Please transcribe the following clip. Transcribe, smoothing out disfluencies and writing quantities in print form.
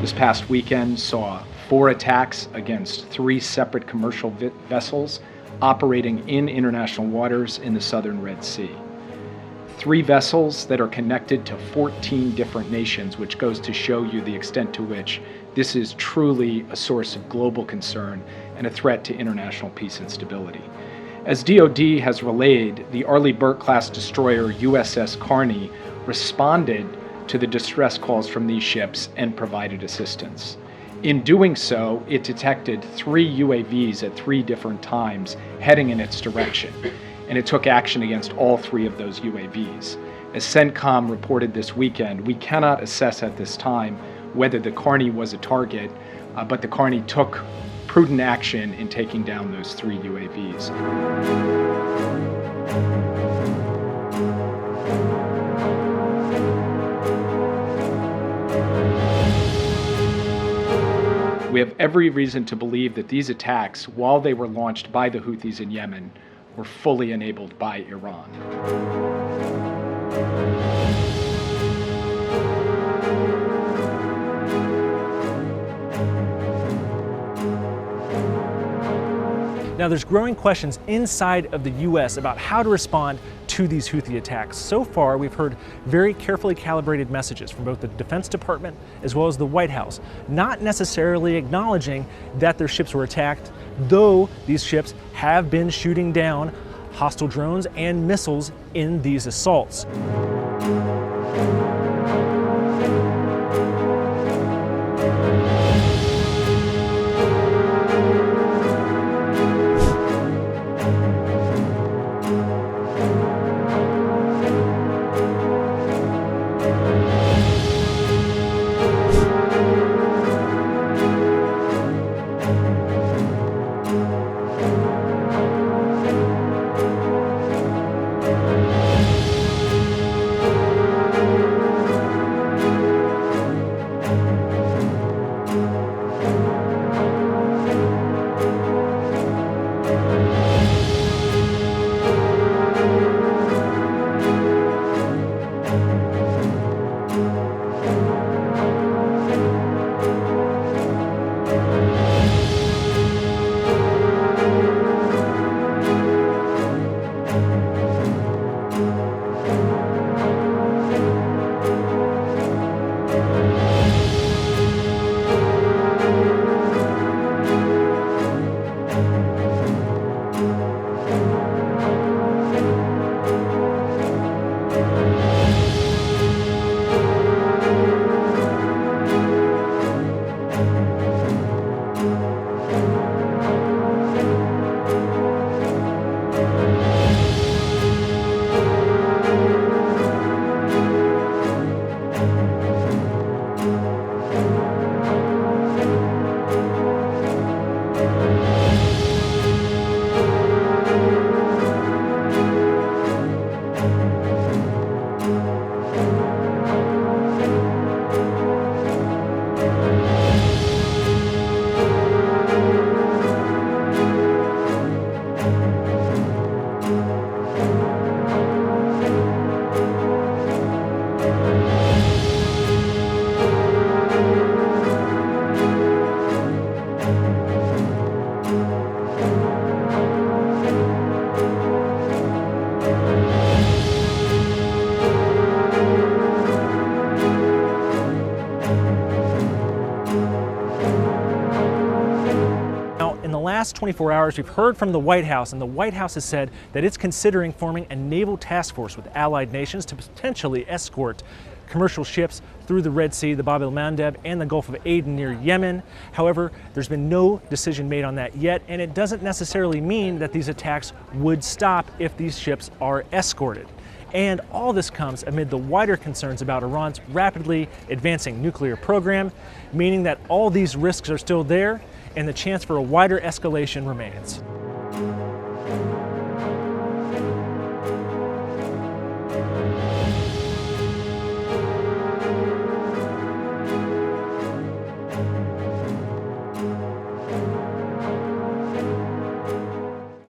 This past weekend saw 4 attacks against 3 separate commercial vessels operating in international waters in the southern Red Sea. 3 vessels that are connected to 14 different nations, which goes to show you the extent to which this is truly a source of global concern and a threat to international peace and stability. As DoD has relayed, the Arleigh Burke-class destroyer USS Carney responded to the distress calls from these ships and provided assistance. In doing so, it detected 3 UAVs at 3 different times heading in its direction, and it took action against all 3 of those UAVs. As CENTCOM reported this weekend, we cannot assess at this time whether the Carney was a target, but the Carney took prudent action in taking down those 3 UAVs. We have every reason to believe that these attacks, while they were launched by the Houthis in Yemen, were fully enabled by Iran. Now, there's growing questions inside of the U.S. about how to respond to these Houthi attacks. So far, we've heard very carefully calibrated messages from both the Defense Department as well as the White House, not necessarily acknowledging that their ships were attacked, though these ships have been shooting down hostile drones and missiles in these assaults. Last 24 hours, we've heard from the White House, and the White House has said that it's considering forming a naval task force with allied nations to potentially escort commercial ships through the Red Sea, the Bab el-Mandeb, and the Gulf of Aden near Yemen. However, there's been no decision made on that yet, and it doesn't necessarily mean that these attacks would stop if these ships are escorted. And all this comes amid the wider concerns about Iran's rapidly advancing nuclear program, meaning that all these risks are still there and the chance for a wider escalation remains.